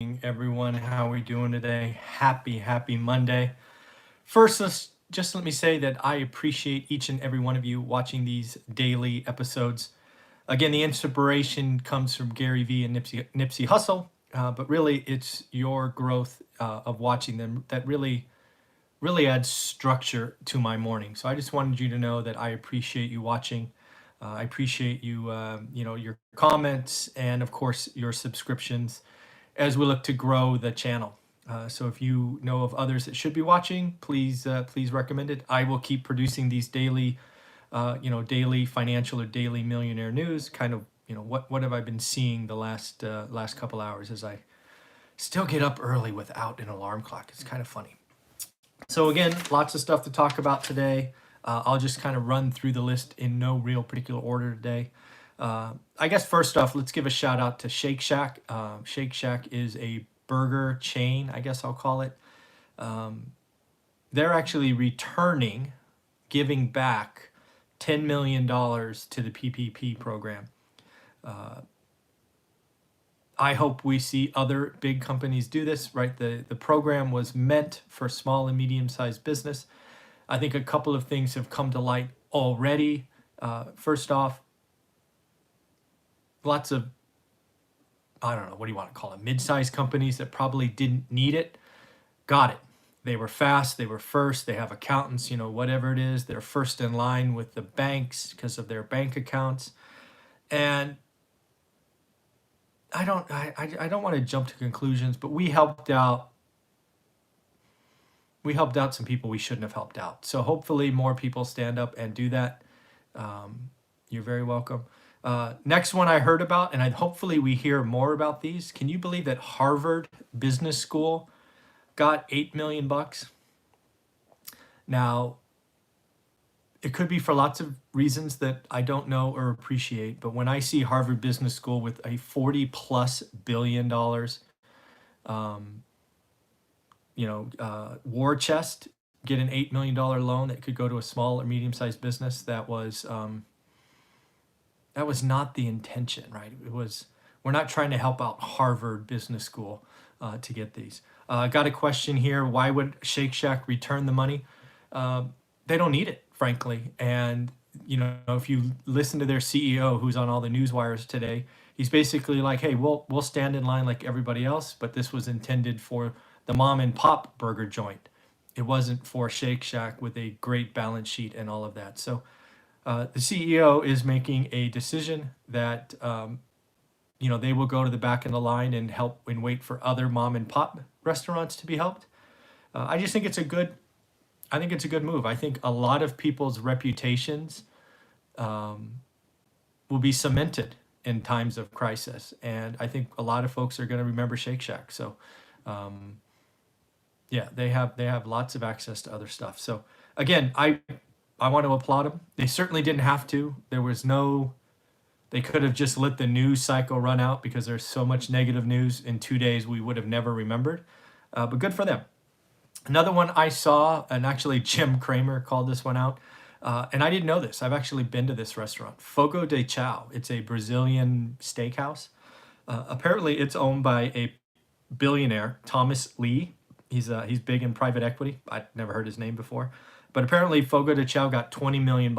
Everyone. How are we doing today? Happy Monday. First, just let me say that I appreciate each and every one of you watching these daily episodes. Again, the inspiration comes from Gary Vee and Nipsey Hussle, but really it's your growth of watching them that really adds structure to my morning. So I just wanted you to know that I appreciate you watching. I appreciate you, your comments and of course your subscriptions as we look to grow the channel. So if you know of others that should be watching, please recommend it. I will keep producing these daily, daily financial or daily millionaire news. Kind of, what have I been seeing the last couple hours as I still get up early without an alarm clock. It's kind of funny. So again, lots of stuff to talk about today. I'll just kind of run through the list in no real particular order today. I guess first off, let's give a shout out to Shake Shack. Shake Shack is a burger chain, I guess I'll call it. They're actually returning, giving back $10 million to the PPP program. I hope we see other big companies do this, right? The program was meant for small and medium-sized business. I think a couple of things have come to light already. First off, lots of, I don't know, what do you want to call it, mid-sized companies that probably didn't need it, got it. They were fast, they were first, they have accountants, whatever it is, they're first in line with the banks because of their bank accounts. And I don't want to jump to conclusions, but we helped out some people we shouldn't have helped out. So hopefully more people stand up and do that. You're very welcome. Next one I heard about, and hopefully we hear more about these. Can you believe that Harvard Business School got $8 million? Now, it could be for lots of reasons that I don't know or appreciate, but when I see Harvard Business School with a $40+ billion, war chest get an $8 million loan that could go to a small or medium-sized business, that was not the intention, right? We're not trying to help out Harvard Business School to get these. Got a question here. Why would Shake Shack return the money? They don't need it, frankly. And, if you listen to their CEO, who's on all the news wires today, he's basically like, hey, we'll stand in line like everybody else, but this was intended for the mom and pop burger joint. It wasn't for Shake Shack with a great balance sheet and all of that. So the CEO is making a decision that, they will go to the back of the line and help and wait for other mom and pop restaurants to be helped. I just think it's a good move. I think a lot of people's reputations will be cemented in times of crisis. And I think a lot of folks are going to remember Shake Shack. So, they have lots of access to other stuff. So again, I want to applaud them. They certainly didn't have to. They could have just let the news cycle run out because there's so much negative news in 2 days we would have never remembered. But good for them. Another one I saw, and actually Jim Cramer called this one out, and I didn't know this. I've actually been to this restaurant, Fogo De Chao. It's a Brazilian steakhouse. Apparently, it's owned by a billionaire, Thomas Lee. He's big in private equity. I'd never heard his name before. But apparently, Fogo de Chao got $20 million.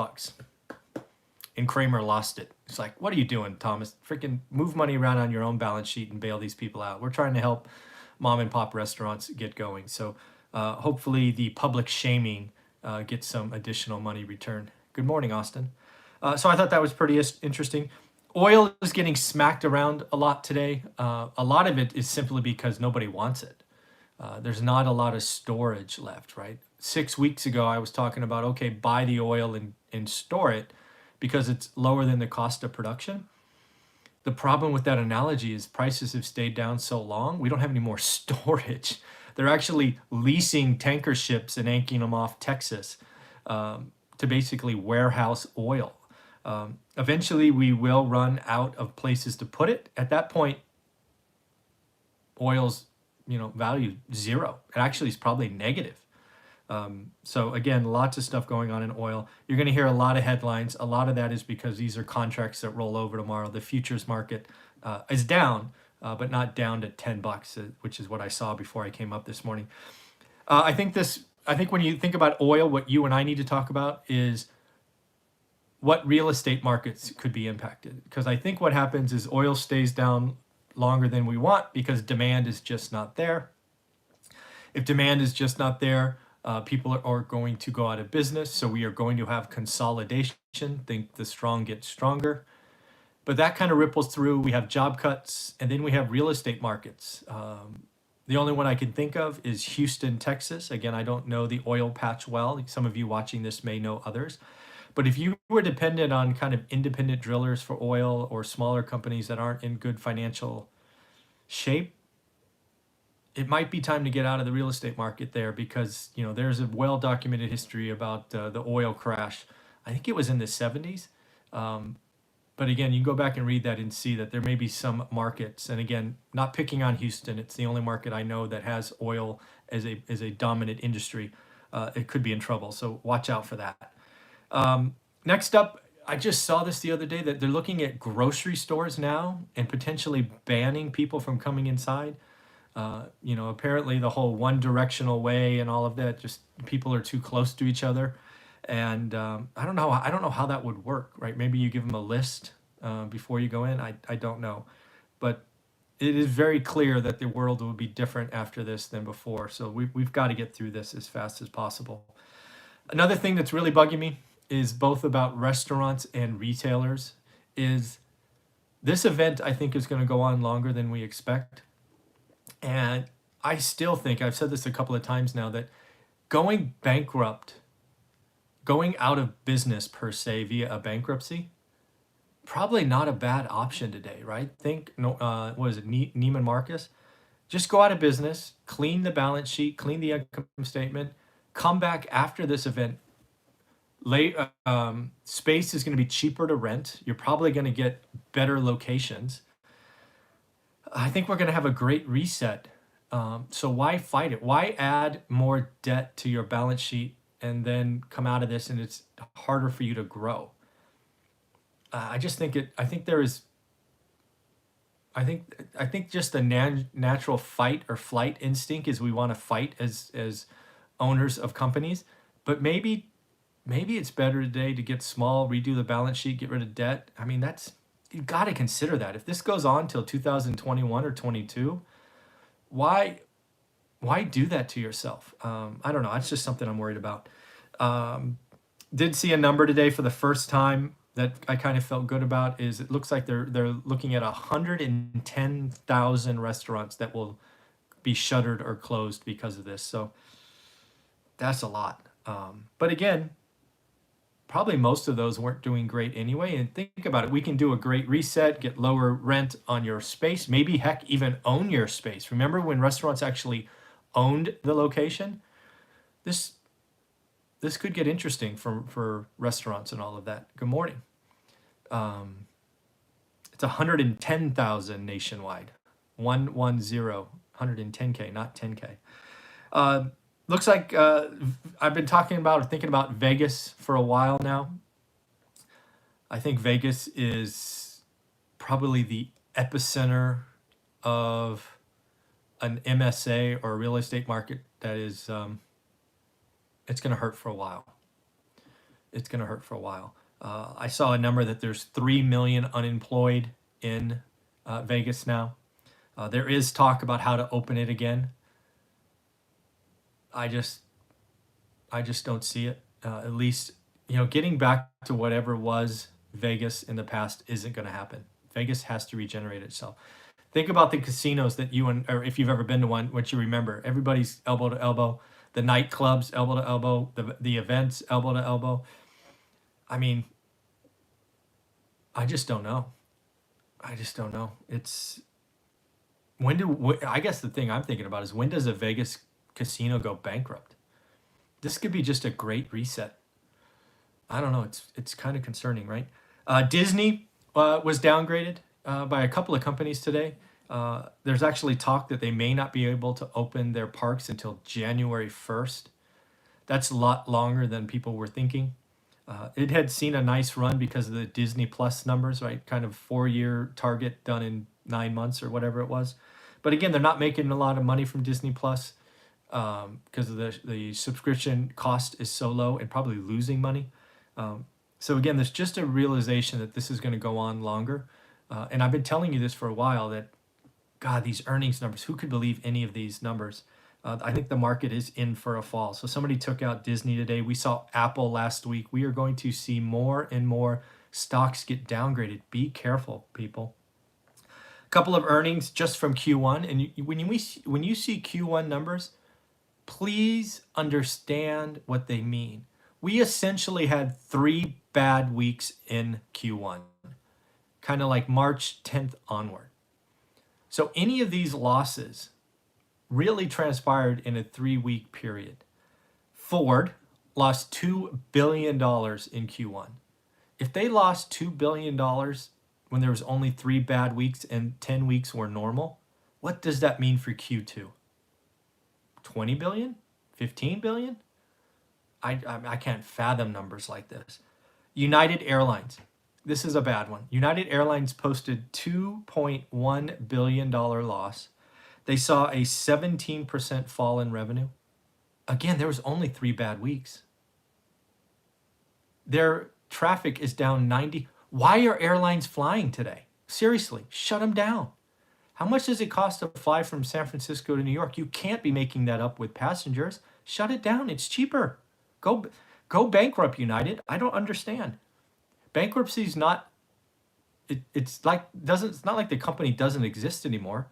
And Kramer lost it. It's like, what are you doing, Thomas? Freaking move money around on your own balance sheet and bail these people out. We're trying to help mom and pop restaurants get going. So hopefully the public shaming gets some additional money returned. Good morning, Austin. So I thought that was pretty interesting. Oil is getting smacked around a lot today. A lot of it is simply because nobody wants it. There's not a lot of storage left, right? 6 weeks ago, I was talking about, okay, buy the oil and store it because it's lower than the cost of production. The problem with that analogy is prices have stayed down so long, we don't have any more storage. They're actually leasing tanker ships and anchoring them off Texas to basically warehouse oil. Eventually, we will run out of places to put it. At that point, oil's value zero. It actually is probably negative. So again, lots of stuff going on in oil. You're going to hear a lot of headlines. A lot of that is because these are contracts that roll over tomorrow. The futures market is down, but not down to $10, which is what I saw before I came up this morning. I think when you think about oil, what you and I need to talk about is what real estate markets could be impacted. Because I think what happens is oil stays down longer than we want because demand is just not there. If demand is just not there, people are going to go out of business. So we are going to have consolidation. Think the strong get stronger. But that kind of ripples through. We have job cuts, and then we have real estate markets. The only one I can think of is Houston, Texas. Again, I don't know the oil patch well. Some of you watching this may know others. But if you were dependent on kind of independent drillers for oil or smaller companies that aren't in good financial shape, it might be time to get out of the real estate market there because there's a well-documented history about the oil crash. I think it was in the 70s. But again, you can go back and read that and see that there may be some markets. And again, not picking on Houston, it's the only market I know that has oil as a dominant industry. It could be in trouble, so watch out for that. Next up, I just saw this the other day that they're looking at grocery stores now and potentially banning people from coming inside. Apparently the whole one directional way and all of that, just people are too close to each other. And I don't know how that would work, right? Maybe you give them a list before you go in. I don't know. But it is very clear that the world will be different after this than before. So we've got to get through this as fast as possible. Another thing that's really bugging me is both about restaurants and retailers is this event, I think, is going to go on longer than we expect. And I still think, I've said this a couple of times now, that going bankrupt, going out of business per se via a bankruptcy, probably not a bad option today, right? Think, what is it, Neiman Marcus? Just go out of business, clean the balance sheet, clean the income statement, come back after this event. Space is going to be cheaper to rent. You're probably going to get better locations. I think we're going to have a great reset. So why fight it? Why add more debt to your balance sheet and then come out of this and it's harder for you to grow? I think just the natural fight or flight instinct is we want to fight as owners of companies, but maybe it's better today to get small, redo the balance sheet, get rid of debt. I mean, you've got to consider that. If this goes on till 2021 or 22, why do that to yourself? I don't know. That's just something I'm worried about. Did see a number today for the first time that I kind of felt good about. Is it looks like they're looking at 110,000 restaurants that will be shuttered or closed because of this. So that's a lot. But again, probably most of those weren't doing great anyway. And think about it. We can do a great reset, get lower rent on your space, maybe heck, even own your space. Remember when restaurants actually owned the location? This could get interesting for restaurants and all of that. Good morning. It's 110,000 nationwide. 110K, not 10K. Looks like I've been thinking about Vegas for a while now. I think Vegas is probably the epicenter of an MSA or a real estate market that is, it's going to hurt for a while. It's going to hurt for a while. I saw a number that there's 3 million unemployed in Vegas now. There is talk about how to open it again. I just don't see it. At least, getting back to whatever was Vegas in the past isn't going to happen. Vegas has to regenerate itself. Think about the casinos that or if you've ever been to one, what you remember. Everybody's elbow to elbow. The nightclubs, elbow to elbow. The events, elbow to elbow. I mean, I just don't know. It's I guess the thing I'm thinking about is, when does a Vegas casino go bankrupt? This could be just a great reset. I don't know. It's kind of concerning, right? Disney was downgraded by a couple of companies today. There's actually talk that they may not be able to open their parks until January 1st. That's a lot longer than people were thinking. It had seen a nice run because of the Disney Plus numbers, right? Kind of 4-year target done in 9 months or whatever it was. But again, they're not making a lot of money from Disney Plus because of the subscription cost is so low and probably losing money. So again, there's just a realization that this is going to go on longer. And I've been telling you this for a while that, God, these earnings numbers, who could believe any of these numbers? I think the market is in for a fall. So somebody took out Disney today. We saw Apple last week. We are going to see more and more stocks get downgraded. Be careful, people. A couple of earnings just from Q1. And when you see Q1 numbers, please understand what they mean. We essentially had 3 bad weeks in Q1, kind of like March 10th onward. So any of these losses really transpired in a 3-week period. Ford lost $2 billion in Q1. If they lost $2 billion when there was only 3 bad weeks and 10 weeks were normal, what does that mean for Q2? 20 billion? 15 billion? I can't fathom numbers like this. United Airlines. This is a bad one. United Airlines posted $2.1 billion loss. They saw a 17% fall in revenue. Again, there was only 3 bad weeks. Their traffic is down 90. Why are airlines flying today? Seriously, shut them down. How much does it cost to fly from San Francisco to New York? You can't be making that up with passengers. Shut it down. It's cheaper. Go bankrupt, United. I don't understand. Bankruptcy is not. It's not like the company doesn't exist anymore.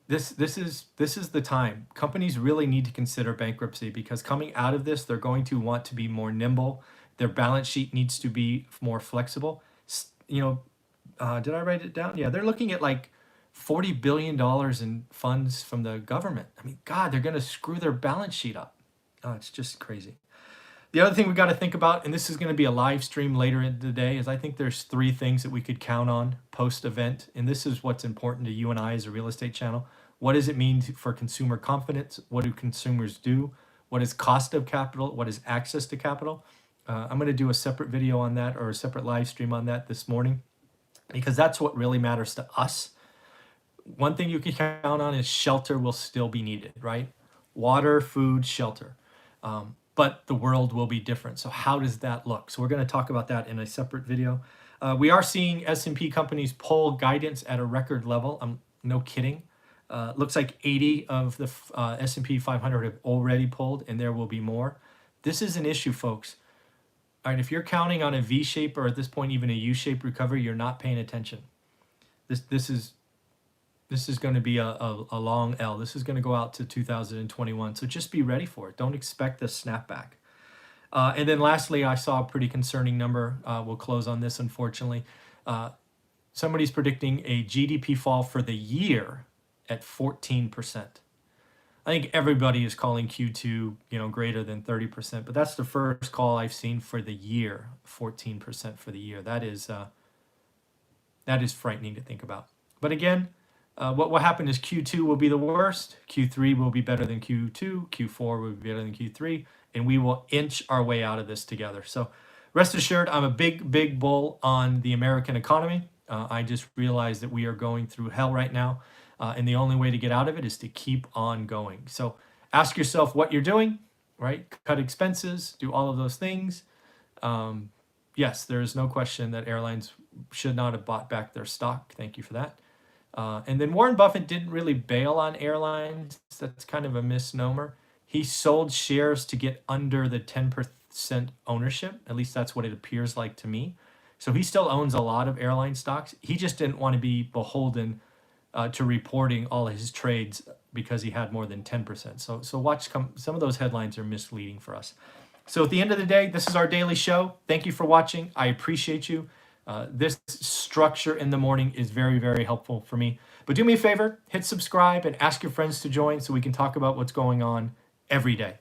This is the time. Companies really need to consider bankruptcy because coming out of this, they're going to want to be more nimble. Their balance sheet needs to be more flexible. Did I write it down? Yeah, they're looking at like $40 billion in funds from the government. I mean, God, they're going to screw their balance sheet up. Oh, it's just crazy. The other thing we got to think about, and this is going to be a live stream later in the day, is I think there's 3 things that we could count on post-event. And this is what's important to you and I as a real estate channel. What does it mean for consumer confidence? What do consumers do? What is cost of capital? What is access to capital? I'm going to do a separate video on that or a separate live stream on that this morning because that's what really matters to us. One thing you can count on is shelter will still be needed, right? Water, food, shelter. But the world will be different. So how does that look? So we're going to talk about that in a separate video. We are seeing S&P companies pull guidance at a record level. No kidding. Looks like 80 of the S&P 500 have already pulled, and there will be more. This is an issue, folks. All right, if you're counting on a V-shape or at this point even a U-shaped recovery, you're not paying attention. This is going to be a long L. This is going to go out to 2021. So just be ready for it. Don't expect the snapback. And then lastly, I saw a pretty concerning number. We'll close on this, unfortunately. Somebody's predicting a GDP fall for the year at 14%. I think everybody is calling Q2, greater than 30%, but that's the first call I've seen for the year, 14% for the year. That is frightening to think about. But again, what will happen is Q2 will be the worst, Q3 will be better than Q2, Q4 will be better than Q3, and we will inch our way out of this together. So rest assured, I'm a big bull on the American economy. I just realized that we are going through hell right now, and the only way to get out of it is to keep on going. So ask yourself what you're doing, right? Cut expenses, do all of those things. Yes, there is no question that airlines should not have bought back their stock. Thank you for that. And then Warren Buffett didn't really bail on airlines. That's kind of a misnomer. He sold shares to get under the 10% ownership. At least that's what it appears like to me. So he still owns a lot of airline stocks. He just didn't want to be beholden to reporting all of his trades because he had more than 10%. So watch, some of those headlines are misleading for us. So at the end of the day, this is our daily show. Thank you for watching. I appreciate you. This structure in the morning is very helpful for me. But do me a favor, hit subscribe and ask your friends to join so we can talk about what's going on every day.